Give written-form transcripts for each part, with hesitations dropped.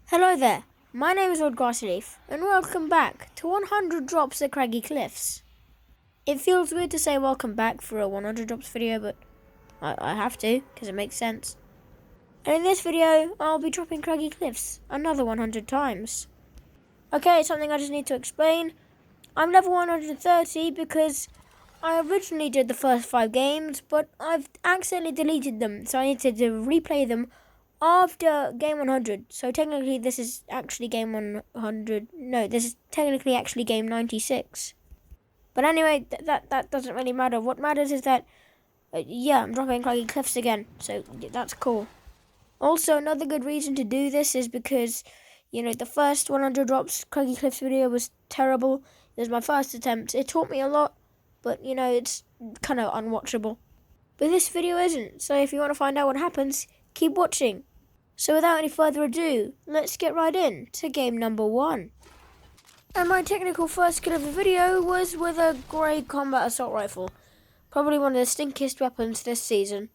Hello there, my name is Old Grassleaf, and welcome back to 100 Drops at Craggy Cliffs. It feels weird to say welcome back for a 100 Drops video, but I have to, because it makes sense. And in this video, I'll be dropping Craggy Cliffs another 100 times. Okay, something I just need to explain. I'm level 130 because I originally did the first 5 games, but I've accidentally deleted them, so I need to replay them after game 100. So technically this is actually game 100. No, this is technically actually game 96. But anyway, that doesn't really matter. What matters is that, yeah, I'm dropping Craggy Cliffs again. So that's cool. Also, another good reason to do this is because, you know, the first 100 Drops Craggy Cliffs video was terrible. It was my first attempt. It taught me a lot, but, you know, it's kind of unwatchable. But this video isn't. So if you want to find out what happens, keep watching. So without any further ado, let's get right in to game number 1. And my technical first kill of the video was with a grey combat assault rifle. Probably one of the stinkiest weapons this season.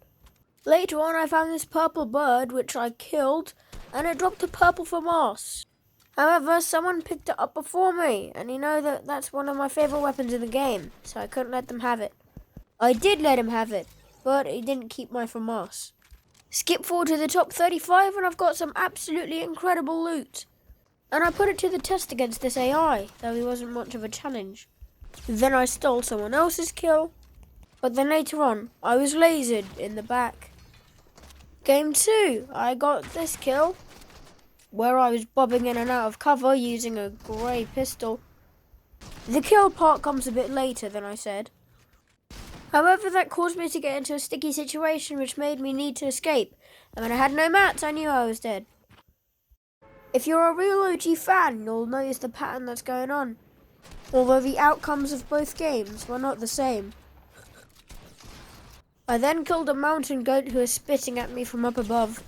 Later on I found this purple bird which I killed, and it dropped a purple for moss. However, someone picked it up before me, and you know that's one of my favourite weapons in the game, so I couldn't let them have it. I did let him have it, but he didn't keep my FAMAS. Skip forward to the top 35 and I've got some absolutely incredible loot. And I put it to the test against this AI, though he wasn't much of a challenge. Then I stole someone else's kill, but then later on I was lasered in the back. Game 2, I got this kill, where I was bobbing in and out of cover using a grey pistol. The kill part comes a bit later than I said. However, that caused me to get into a sticky situation which made me need to escape, and when I had no mats, I knew I was dead. If you're a real OG fan, you'll notice the pattern that's going on, although the outcomes of both games were not the same. I then killed a mountain goat who was spitting at me from up above.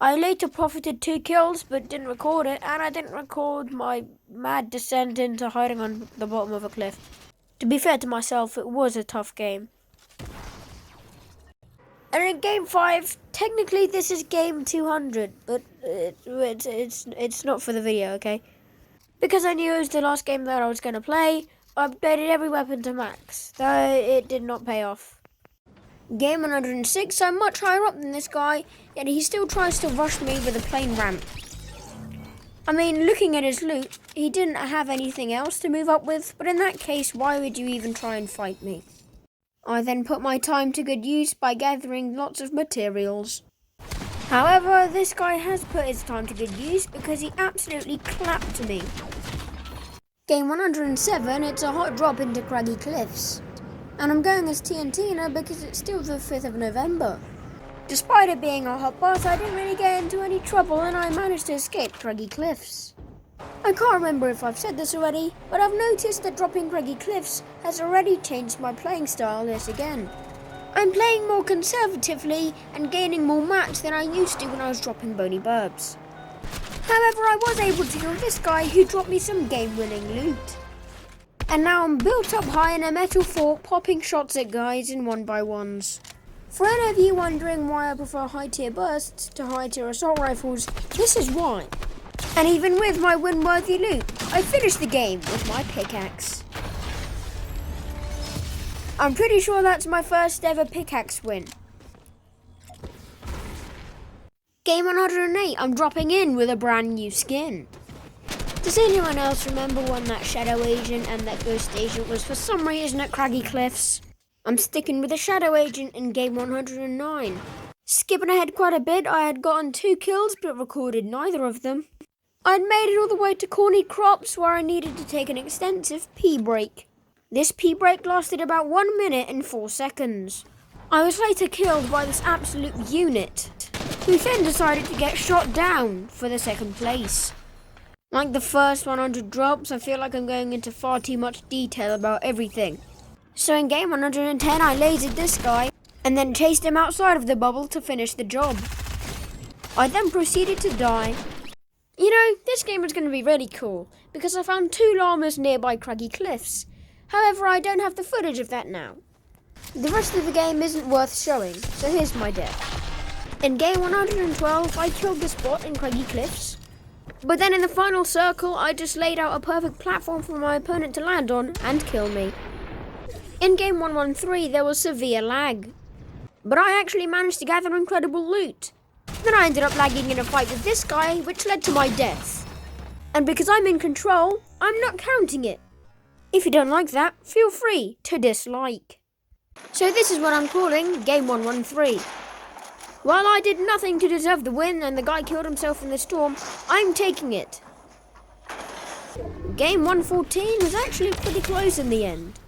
I later profited 2 kills, but didn't record it, and I didn't record my mad descent into hiding on the bottom of a cliff. To be fair to myself, it was a tough game. And in game 5, technically this is game 200, but it's not for the video, okay? Because I knew it was the last game that I was going to play, I upgraded every weapon to max, though it did not pay off. Game 106, I'm much higher up than this guy, yet he still tries to rush me with a plane ramp. I mean, looking at his loot, he didn't have anything else to move up with, but in that case, why would you even try and fight me? I then put my time to good use by gathering lots of materials. However, this guy has put his time to good use because he absolutely clapped me. Game 107, it's a hot drop into Craggy Cliffs. And I'm going as TNTiner because it's still the 5th of November. Despite it being a hot boss, I didn't really get into any trouble and I managed to escape Craggy Cliffs. I can't remember if I've said this already, but I've noticed that dropping Craggy Cliffs has already changed my playing style yet again. I'm playing more conservatively and gaining more mats than I used to when I was dropping bony burbs. However, I was able to kill this guy who dropped me some game-winning loot. And now I'm built up high in a metal fort, popping shots at guys in 1x1s. For any of you wondering why I prefer high-tier bursts to high-tier assault rifles, this is why. And even with my win-worthy loot, I finished the game with my pickaxe. I'm pretty sure that's my first ever pickaxe win. Game 108, I'm dropping in with a brand new skin. Does anyone else remember when that Shadow Agent and that Ghost Agent was for some reason at Craggy Cliffs? I'm sticking with the Shadow Agent in game 109. Skipping ahead quite a bit, I had gotten 2 kills but recorded neither of them. I'd made it all the way to Corny Crops where I needed to take an extensive pee break. This pee break lasted about 1 minute and 4 seconds. I was later killed by this absolute unit, who then decided to get shot down for the 2nd place. Like the first 100 drops, I feel like I'm going into far too much detail about everything. So in game 110 I lasered this guy and then chased him outside of the bubble to finish the job. I then proceeded to die. You know, this game is going to be really cool because I found 2 llamas nearby Craggy Cliffs. However, I don't have the footage of that now. The rest of the game isn't worth showing, so here's my death. In game 112, I killed this bot in Craggy Cliffs. But then in the final circle, I just laid out a perfect platform for my opponent to land on and kill me. In game 113, there was severe lag. But I actually managed to gather incredible loot. Then I ended up lagging in a fight with this guy, which led to my death. And because I'm in control, I'm not counting it. If you don't like that, feel free to dislike. So this is what I'm calling game 113. While I did nothing to deserve the win and the guy killed himself in the storm, I'm taking it. Game 114 was actually pretty close in the end.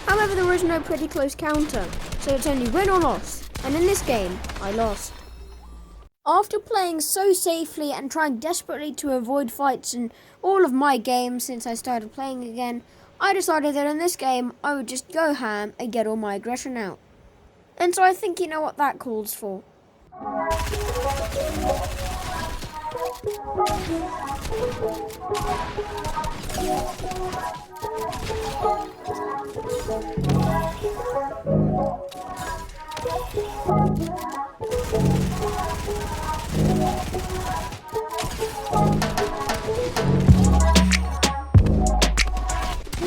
However, there was no pretty close counter, so it's only win or loss, and in this game, I lost. After playing so safely and trying desperately to avoid fights in all of my games since I started playing again, I decided that in this game, I would just go ham and get all my aggression out. And so I think you know what that calls for. In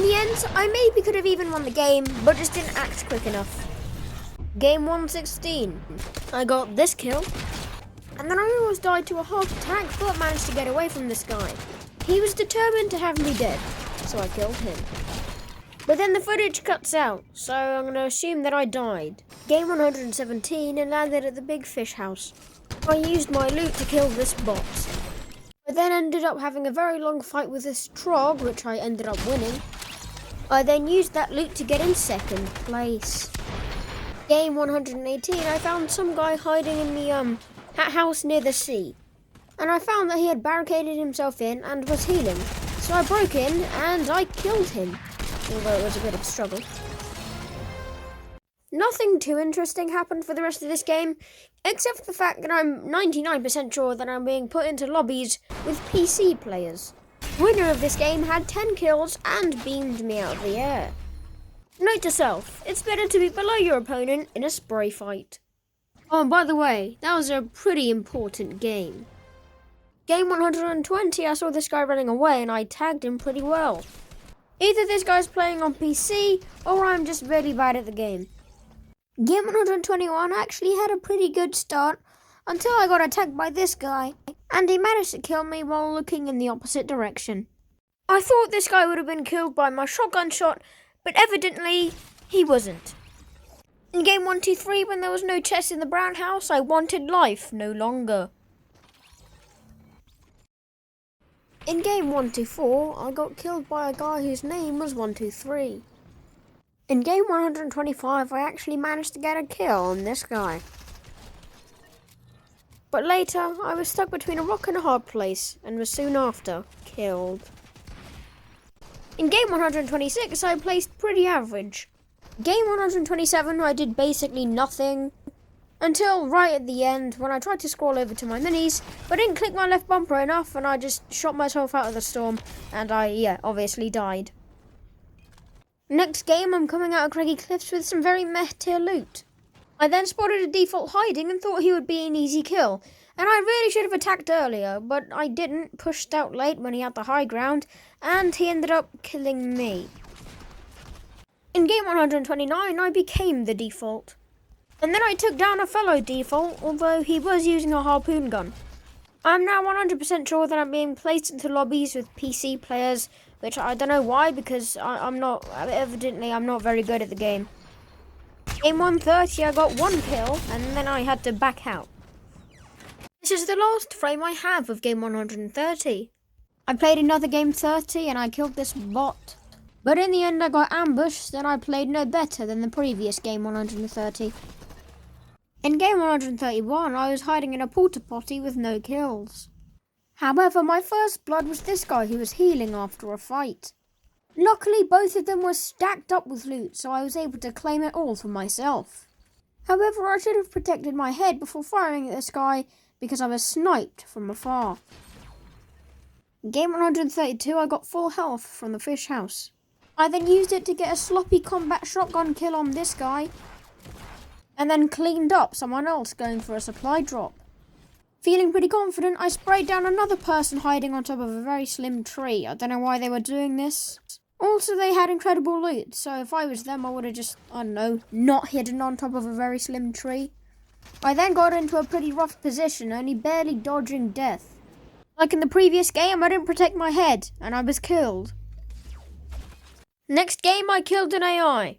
the end, I maybe could have even won the game, but just didn't act quick enough. Game 116, I got this kill, and then I almost died to a heart attack, but managed to get away from this guy. He was determined to have me dead, so I killed him. But then the footage cuts out, so I'm going to assume that I died. Game 117 and landed at the big fish house. I used my loot to kill this bot. I then ended up having a very long fight with this trog, which I ended up winning. I then used that loot to get in second place. Game 118, I found some guy hiding in the house near the sea. And I found that he had barricaded himself in and was healing. So I broke in and I killed him, although it was a bit of a struggle. Nothing too interesting happened for the rest of this game, except for the fact that I'm 99% sure that I'm being put into lobbies with PC players. The winner of this game had 10 kills and beamed me out of the air. Note to self, it's better to be below your opponent in a spray fight. Oh, and by the way, that was a pretty important game. Game 120, I saw this guy running away and I tagged him pretty well. Either this guy's playing on PC or I'm just really bad at the game. Game 121 actually had a pretty good start until I got attacked by this guy and he managed to kill me while looking in the opposite direction. I thought this guy would have been killed by my shotgun shot, but evidently he wasn't. In game 123, when there was no chest in the brown house, I wanted life no longer. In game 124, I got killed by a guy whose name was 123. In game 125, I actually managed to get a kill on this guy. But later, I was stuck between a rock and a hard place, and was soon after killed. In game 126, I placed pretty average. Game 127, I did basically nothing, until right at the end, when I tried to scroll over to my minis, but didn't click my left bumper enough, and I just shot myself out of the storm, and I, obviously died. Next game, I'm coming out of Craggy Cliffs with some very meh tier loot. I then spotted a default hiding and thought he would be an easy kill, and I really should have attacked earlier, but I didn't, pushed out late when he had the high ground, and he ended up killing me. In game 129, I became the default. And then I took down a fellow default, although he was using a harpoon gun. I'm now 100% sure that I'm being placed into lobbies with PC players, which I don't know why, because I'm not very good at the game. Game 130, I got one kill, and then I had to back out. This is the last frame I have of game 130. I played another game 30 and I killed this bot. But in the end I got ambushed and I played no better than the previous game 130. In game 131 I was hiding in a porta potty with no kills. However, my first blood was this guy who was healing after a fight. Luckily both of them were stacked up with loot, so I was able to claim it all for myself. However, I should have protected my head before firing at this guy because I was sniped from afar. In game 132 I got full health from the fish house. I then used it to get a sloppy combat shotgun kill on this guy. and then cleaned up someone else going for a supply drop. Feeling pretty confident, I sprayed down another person hiding on top of a very slim tree. I don't know why they were doing this. Also, they had incredible loot, so if I was them, I would have just, I don't know, not hidden on top of a very slim tree. I then got into a pretty rough position, only barely dodging death. Like in the previous game, I didn't protect my head, and I was killed. Next game, I killed an AI,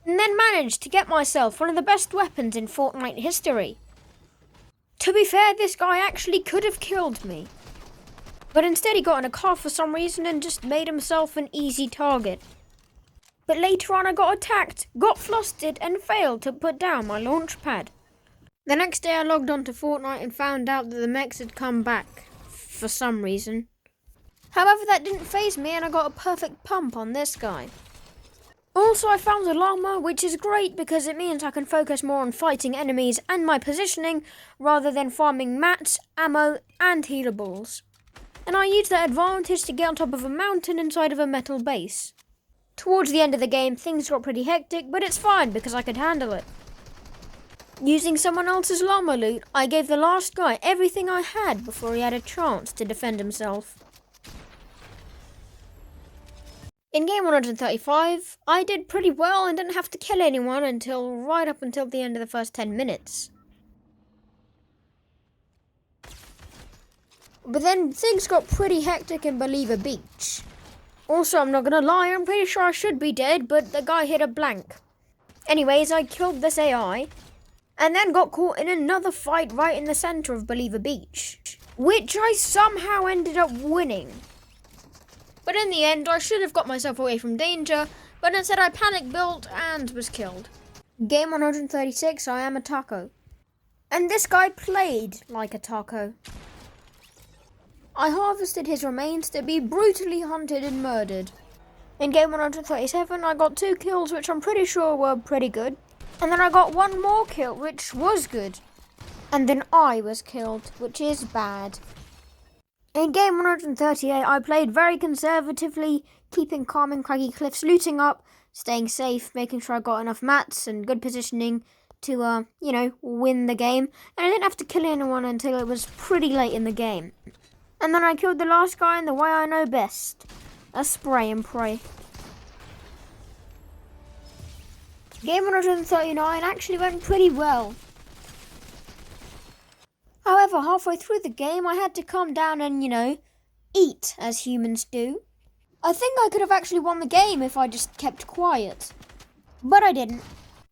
and then managed to get myself one of the best weapons in Fortnite history. To be fair, this guy actually could have killed me. But instead he got in a car for some reason and just made himself an easy target. But later on I got attacked, got flustered and failed to put down my launch pad. The next day I logged onto Fortnite and found out that the mechs had come back. For some reason. However, that didn't faze me and I got a perfect pump on this guy. Also, I found a llama, which is great because it means I can focus more on fighting enemies and my positioning rather than farming mats, ammo and healables. And I used that advantage to get on top of a mountain inside of a metal base. Towards the end of the game, things got pretty hectic, but it's fine because I could handle it. Using someone else's llama loot, I gave the last guy everything I had before he had a chance to defend himself. In game 135, I did pretty well and didn't have to kill anyone right up until the end of the first 10 minutes. But then things got pretty hectic in Believer Beach. Also, I'm not gonna lie, I'm pretty sure I should be dead, but the guy hit a blank. Anyways, I killed this AI, and then got caught in another fight right in the center of Believer Beach, which I somehow ended up winning. But in the end, I should have got myself away from danger, but instead I panic built and was killed. Game 136, I am a taco. And this guy played like a taco. I harvested his remains to be brutally hunted and murdered. In game 137, I got 2 kills, which I'm pretty sure were pretty good. And then I got 1 more kill, which was good. And then I was killed, which is bad. In game 138, I played very conservatively, keeping calm in Craggy cliffs, looting up, staying safe, making sure I got enough mats and good positioning to, win the game. And I didn't have to kill anyone until it was pretty late in the game. And then I killed the last guy in the way I know best, a spray and pray. Game 139 actually went pretty well. However, halfway through the game, I had to calm down and, eat, as humans do. I think I could have actually won the game if I just kept quiet. But I didn't.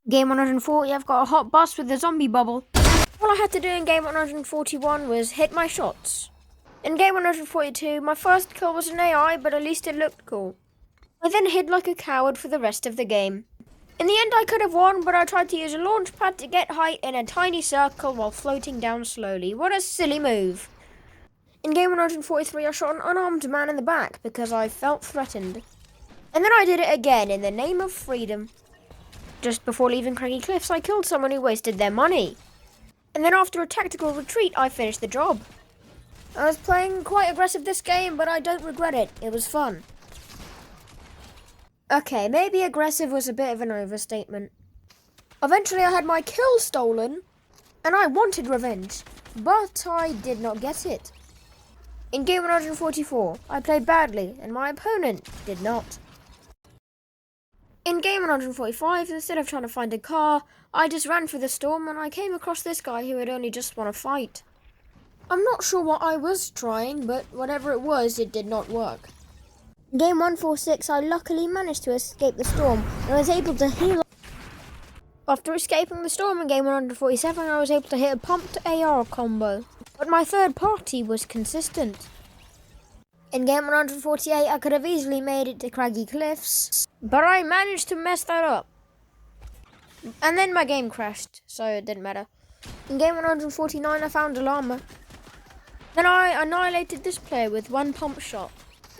Game 140, I've got a hot bus with a zombie bubble. All I had to do in game 141 was hit my shots. In game 142, my first kill was an AI, but at least it looked cool. I then hid like a coward for the rest of the game. In the end, I could have won, but I tried to use a launch pad to get height in a tiny circle while floating down slowly. What a silly move. In game 143, I shot an unarmed man in the back because I felt threatened. And then I did it again in the name of freedom. Just before leaving Craggy Cliffs, I killed someone who wasted their money. And then after a tactical retreat, I finished the job. I was playing quite aggressive this game, but I don't regret it. It was fun. Okay, maybe aggressive was a bit of an overstatement. Eventually I had my kill stolen, and I wanted revenge, but I did not get it. In game 144, I played badly, and my opponent did not. In game 145, instead of trying to find a car, I just ran through the storm and I came across this guy who had only just won a fight. I'm not sure what I was trying, but whatever it was, it did not work. In game 146, I luckily managed to escape the storm and I was able to heal. After escaping the storm in game 147, I was able to hit a pumped AR combo, but my third party was consistent. In game 148, I could have easily made it to Craggy Cliffs, but I managed to mess that up. And then my game crashed, so it didn't matter. In game 149, I found a llama. Then I annihilated this player with 1 pump shot.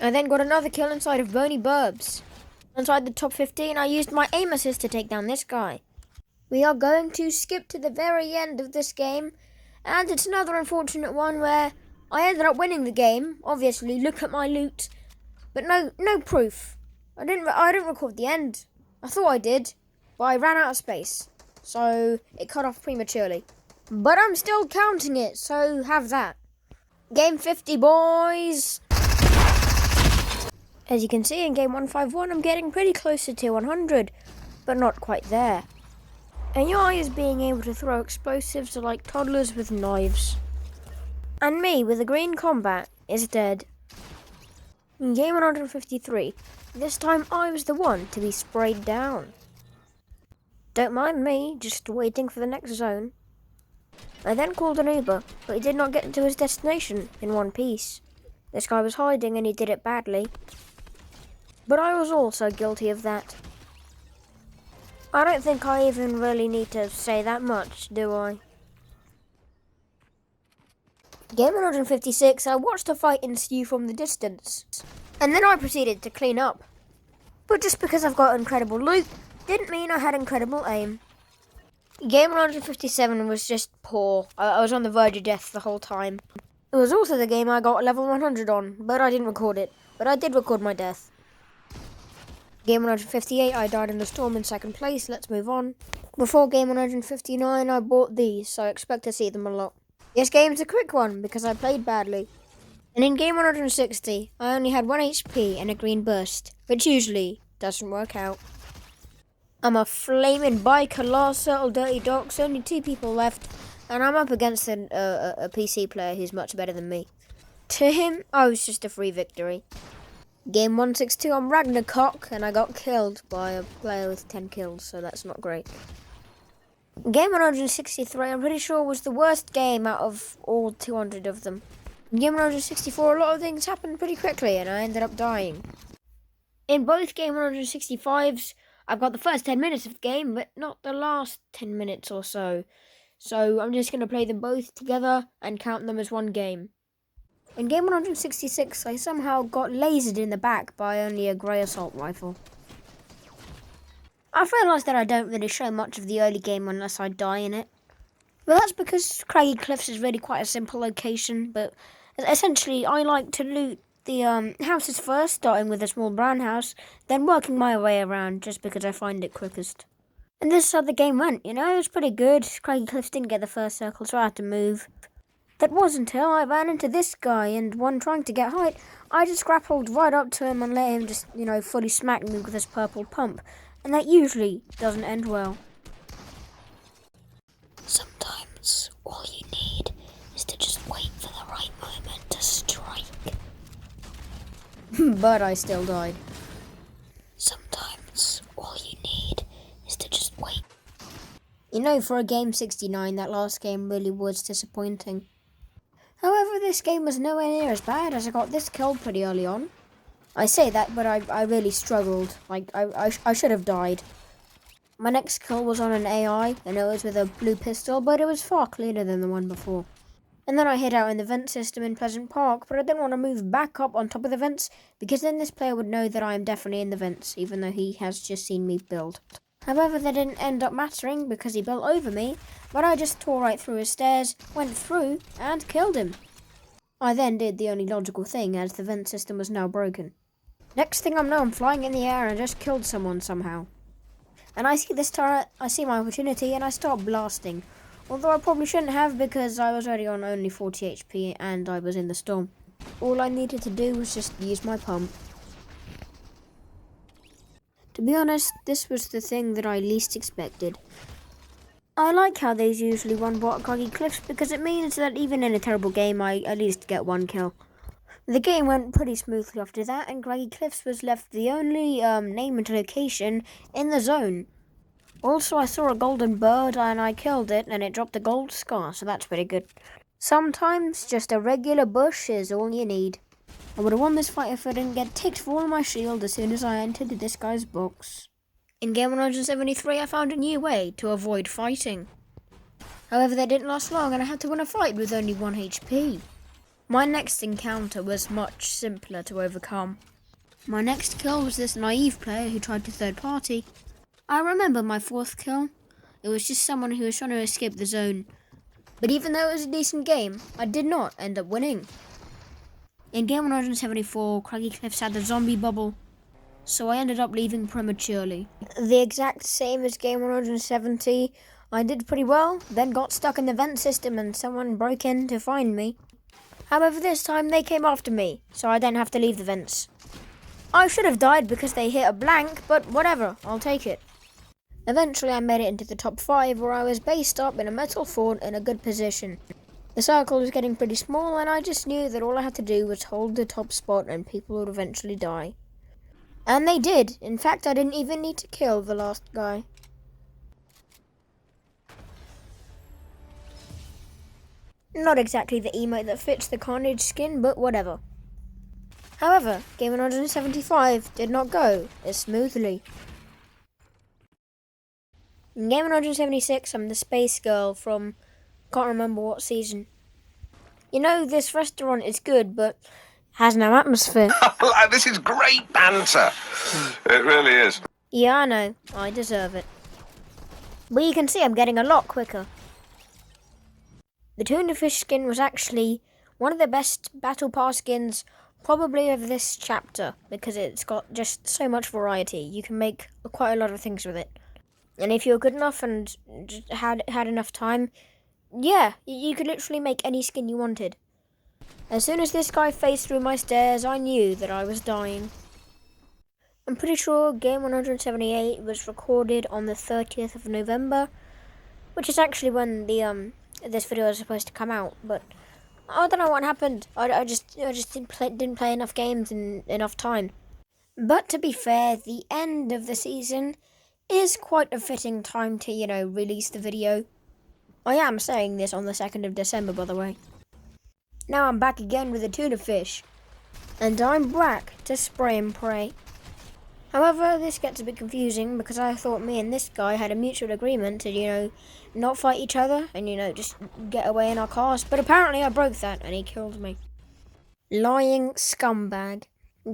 I then got another kill inside of Bony Burbs. Inside the top 15, I used my aim assist to take down this guy. We are going to skip to the very end of this game, and it's another unfortunate one where I ended up winning the game. Obviously, look at my loot, but no proof. I didn't record the end. I thought I did, but I ran out of space. so it cut off prematurely. But I'm still counting it, so have that. Game 50, boys! As you can see in game 151, I'm getting pretty close to tier 100, but not quite there. AI is being able to throw explosives like toddlers with knives. And me, with a green combat, is dead. In game 153, this time I was the one to be sprayed down. Don't mind me, just waiting for the next zone. I then called an Uber, but he did not get to his destination in one piece. This guy was hiding and he did it badly. But I was also guilty of that. I don't think I even really need to say that much, do I? Game 156, I watched a fight ensue from the distance. And then I proceeded to clean up. But just because I've got incredible loot, didn't mean I had incredible aim. Game 157 was just poor. I was on the verge of death the whole time. It was also the game I got level 100 on, but I didn't record it. But I did record my death. Game 158, I died in the storm in second place. Let's move on. Before game 159, I bought these, so I expect to see them a lot. This game's a quick one, because I played badly. And in game 160, I only had 1 HP and a green burst, which usually doesn't work out. I'm a flaming biker, last circle, dirty docs, only 2 people left, and I'm up against a PC player who's much better than me. To him, I was just a free victory. Game 162, I'm Ragnarok, and I got killed by a player with 10 kills, so that's not great. Game 163, I'm pretty sure was the worst game out of all 200 of them. In game 164, a lot of things happened pretty quickly, and I ended up dying. In both game 165s, I've got the first 10 minutes of the game, but not the last 10 minutes or so. So I'm just going to play them both together and count them as one game. In game 166, I somehow got lasered in the back by only a grey assault rifle. I've realised that I don't really show much of the early game unless I die in it. But that's because Craggy Cliffs is really quite a simple location, but essentially I like to loot the houses first, starting with a small brown house, then working my way around just because I find it quickest. And this is how the game went, you know, it was pretty good. Craggy Cliffs didn't get the first circle, so I had to move. That wasn't until I ran into this guy, and one trying to get height, I just grappled right up to him and let him just, fully smack me with his purple pump. And that usually doesn't end well. Sometimes all you need is to just wait for the right moment to strike. But I still died. Sometimes all you need is to just wait. For a game 69, that last game really was disappointing. However, this game was nowhere near as bad as I got this kill pretty early on. I say that, but I really struggled. I should have died. My next kill was on an AI, and it was with a blue pistol, but it was far cleaner than the one before. And then I hid out in the vent system in Pleasant Park, but I didn't want to move back up on top of the vents, because then this player would know that I am definitely in the vents, even though he has just seen me build. However, that didn't end up mattering because he built over me, but I just tore right through his stairs, went through, and killed him. I then did the only logical thing, as the vent system was now broken. Next thing I know, I'm flying in the air and I just killed someone somehow. And I see this turret, I see my opportunity, and I start blasting. Although I probably shouldn't have because I was already on only 40 HP and I was in the storm. All I needed to do was just use my pump. To be honest, this was the thing that I least expected. I like how there's usually one bot at Craggy Cliffs because it means that even in a terrible game I at least get one kill. The game went pretty smoothly after that, and Craggy Cliffs was left the only name and location in the zone. Also, I saw a golden bird and I killed it and it dropped a gold scar, so that's pretty good. Sometimes just a regular bush is all you need. I would have won this fight if I didn't get ticked for all my shield as soon as I entered this guy's box. In game 173, I found a new way to avoid fighting. However, that didn't last long and I had to win a fight with only 1 HP. My next encounter was much simpler to overcome. My next kill was this naive player who tried to third party. I remember my 4th kill. It was just someone who was trying to escape the zone. But even though it was a decent game, I did not end up winning. In game 174, Craggy Cliffs had the zombie bubble, so I ended up leaving prematurely. The exact same as game 170, I did pretty well, then got stuck in the vent system and someone broke in to find me. However, this time they came after me, so I didn't have to leave the vents. I should have died because they hit a blank, but whatever, I'll take it. Eventually I made it into the top 5 where I was based up in a metal fort in a good position. The circle was getting pretty small and I just knew that all I had to do was hold the top spot and people would eventually die. And they did. In fact, I didn't even need to kill the last guy. Not exactly the emote that fits the Carnage skin, but whatever. However, game 175 did not go as smoothly. In game 176, I'm the space girl from, can't remember what season. You know, this restaurant is good, but has no atmosphere. This is great banter. It really is. Yeah, I know. I deserve it. But you can see I'm getting a lot quicker. The tuna fish skin was actually one of the best battle pass skins probably of this chapter because it's got just so much variety. You can make quite a lot of things with it. And if you're good enough and just had enough time, yeah, you could literally make any skin you wanted. As soon as this guy phased through my stairs, I knew that I was dying. I'm pretty sure game 178 was recorded on the 30th of November, which is actually when the this video is supposed to come out, but I don't know what happened. I just didn't play enough games in enough time. But to be fair, the end of the season is quite a fitting time to, release the video. I am saying this on the 2nd of December, by the way. Now I'm back again with a tuna fish, and I'm back to spray and pray. However, this gets a bit confusing because I thought me and this guy had a mutual agreement to, not fight each other and, just get away in our cars. But apparently I broke that and he killed me. Lying scumbag.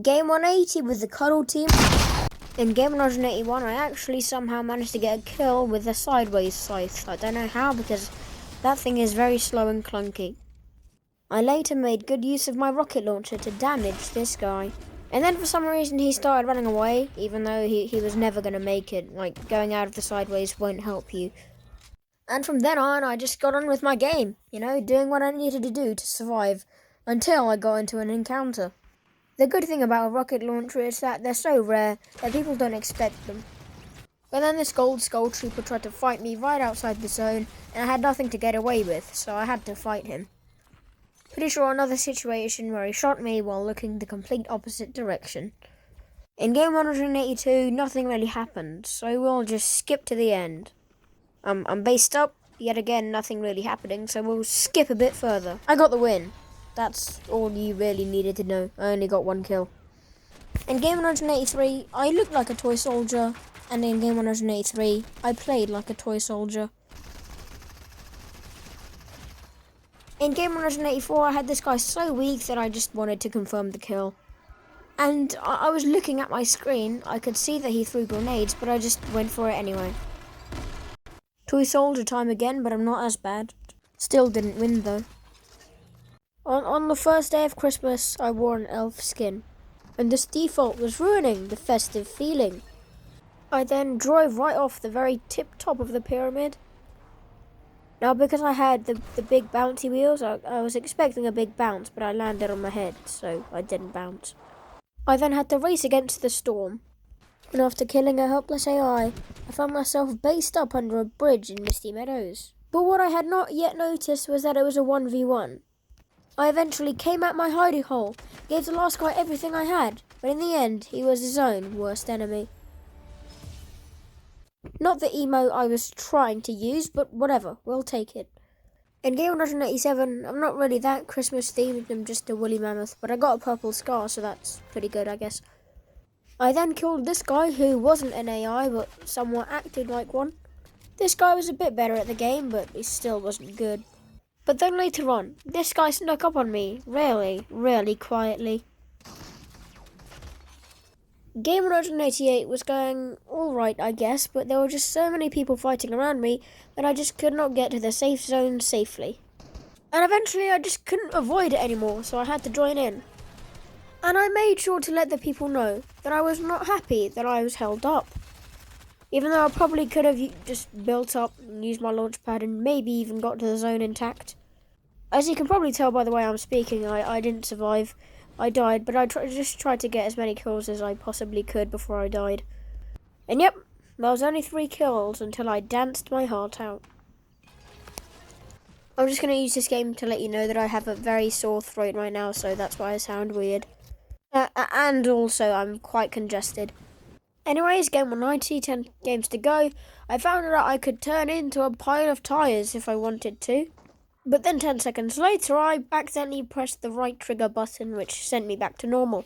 Game 180 with the Cuddle team. In game 181, I actually somehow managed to get a kill with the sideways scythe. I don't know how because that thing is very slow and clunky. I later made good use of my rocket launcher to damage this guy. And then for some reason he started running away, even though he was never going to make it. Like, going out of the sideways won't help you. And from then on, I just got on with my game, doing what I needed to do to survive, until I got into an encounter. The good thing about a rocket launcher is that they're so rare that people don't expect them. But then this gold skull trooper tried to fight me right outside the zone, and I had nothing to get away with, so I had to fight him. Pretty sure another situation where he shot me while looking the complete opposite direction. In game 182, nothing really happened, so we'll just skip to the end. I'm based up, yet again nothing really happening, so we'll skip a bit further. I got the win. That's all you really needed to know. I only got 1 kill. In game 183, I looked like a toy soldier, and in game 183, I played like a toy soldier. In game 184, I had this guy so weak that I just wanted to confirm the kill. And I was looking at my screen, I could see that he threw grenades, but I just went for it anyway. Toy soldier time again, but I'm not as bad. Still didn't win though. On the first day of Christmas, I wore an elf skin, and this default was ruining the festive feeling. I then drove right off the very tip-top of the pyramid. Now, because I had the big bouncy wheels, I was expecting a big bounce, but I landed on my head, so I didn't bounce. I then had to race against the storm, and after killing a helpless AI, I found myself based up under a bridge in Misty Meadows. But what I had not yet noticed was that it was a 1v1. I eventually came at my hidey hole, gave the last guy everything I had, but in the end, he was his own worst enemy. Not the emote I was trying to use, but whatever, we'll take it. In game 187, I'm not really that Christmas themed, I'm just a woolly mammoth, but I got a purple scar, so that's pretty good, I guess. I then killed this guy who wasn't an AI, but somewhat acted like one. This guy was a bit better at the game, but he still wasn't good. But then later on, this guy snuck up on me, really quietly. Game 188 was going alright, I guess, but there were just so many people fighting around me that I just could not get to the safe zone safely. And eventually I just couldn't avoid it anymore, so I had to join in. And I made sure to let the people know that I was not happy that I was held up. Even though I probably could have just built up and used my launch pad and maybe even got to the zone intact. As you can probably tell by the way I'm speaking, I didn't survive. I died, but I just tried to get as many kills as I possibly could before I died. And yep, there was only 3 kills until I danced my heart out. I'm just going to use this game to let you know that I have a very sore throat right now, so that's why I sound weird. And also, I'm quite congested. Anyways, game 190, 10 games to go. I found out I could turn into a pile of tyres if I wanted to. But then 10 seconds later, I accidentally pressed the right trigger button, which sent me back to normal.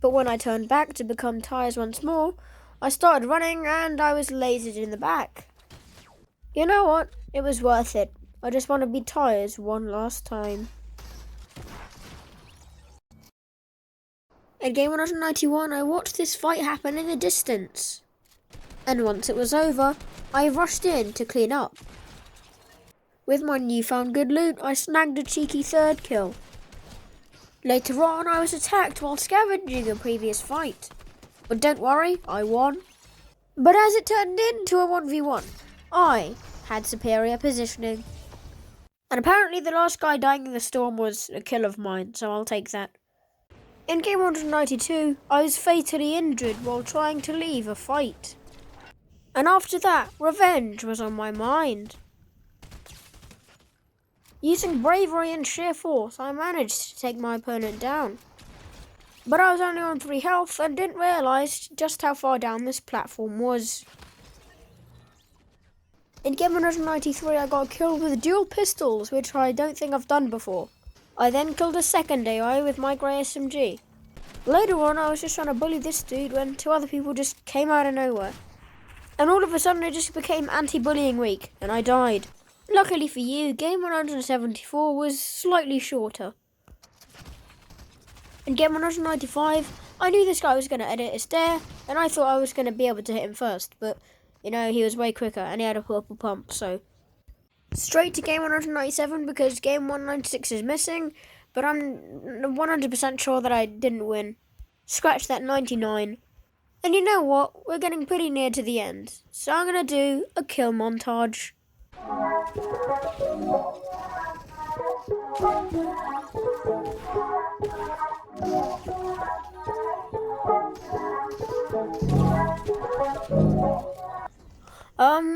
But when I turned back to become tyres once more, I started running and I was lasered in the back. You know what? It was worth it. I just want to be tyres one last time. At game 191, I watched this fight happen in the distance. And once it was over, I rushed in to clean up. With my newfound good loot, I snagged a cheeky 3rd kill. Later on, I was attacked while scavenging a previous fight. But don't worry, I won. But as it turned into a 1v1, I had superior positioning. And apparently the last guy dying in the storm was a kill of mine, so I'll take that. In game 192, I was fatally injured while trying to leave a fight. And after that, revenge was on my mind. Using bravery and sheer force, I managed to take my opponent down. But I was only on 3 health and didn't realise just how far down this platform was. In game 193, I got killed with dual pistols, which I don't think I've done before. I then killed a second AI with my grey SMG. Later on, I was just trying to bully this dude when 2 other people just came out of nowhere. And all of a sudden, it just became anti-bullying week, and I died. Luckily for you, game 174 was slightly shorter. In game 195, I knew this guy was going to edit a stair, and I thought I was going to be able to hit him first, but, you know, he was way quicker, and he had a purple pump, so... Straight to game 197, because game 196 is missing, but I'm 100% sure that I didn't win. Scratch that 99. And you know what? We're getting pretty near to the end, so I'm going to do a kill montage.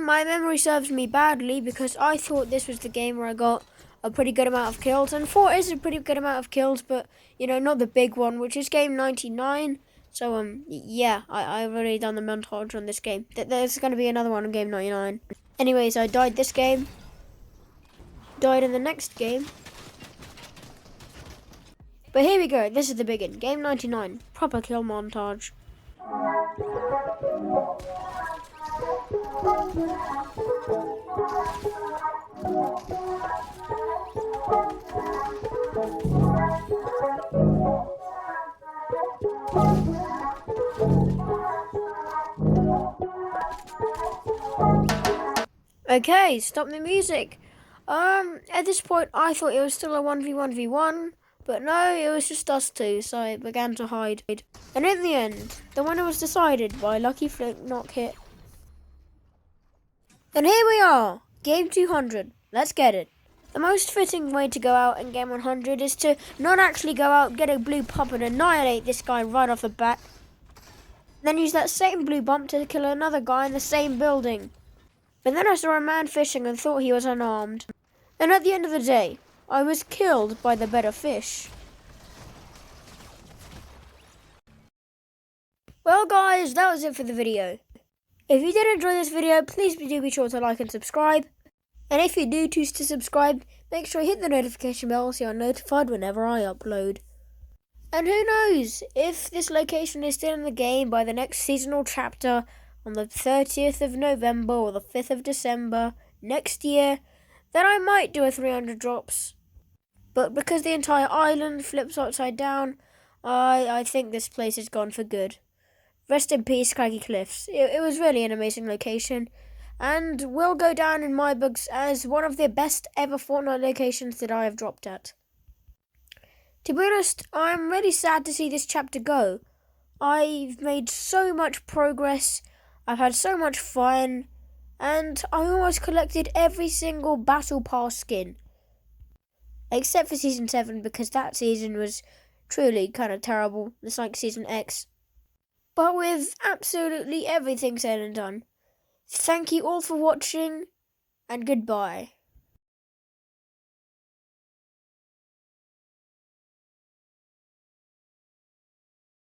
My memory serves me badly because I thought this was the game where I got a pretty good amount of kills, and 4 is a pretty good amount of kills, but, you know, not the big one, which is game 99. So, yeah, I've already done the montage on this game. There's going to be another one on game 99. Anyways, I died this game. Died in the next game. But here we go, this is the big one. Game 99, proper kill montage. Okay, stop the music. At this point, I thought it was still a 1v1v1, but no, it was just us two, so I began to hide. And in the end, the winner was decided by lucky flick knock hit. And here we are, game 200. Let's get it. The most fitting way to go out in game 100 is to not actually go out, get a blue pump and annihilate this guy right off the bat. Then use that same blue bump to kill another guy in the same building. But then I saw a man fishing and thought he was unarmed. And at the end of the day, I was killed by the better fish. Well guys, that was it for the video. If you did enjoy this video, please do be sure to like and subscribe. And if you do choose to subscribe, make sure you hit the notification bell so you're notified whenever I upload. And who knows, if this location is still in the game by the next seasonal chapter on the 30th of November or the 5th of December next year, then I might do a 300 drops. But because the entire island flips upside down, I think this place is gone for good. Rest in peace, Craggy Cliffs. It was really an amazing location, and will go down in my books as one of the best ever Fortnite locations that I have dropped at. To be honest, I'm really sad to see this chapter go. I've made so much progress. I've had so much fun, and I almost collected every single Battle Pass skin. Except for Season 7, because that season was truly kind of terrible. It's like Season X. But with absolutely everything said and done, thank you all for watching, and goodbye.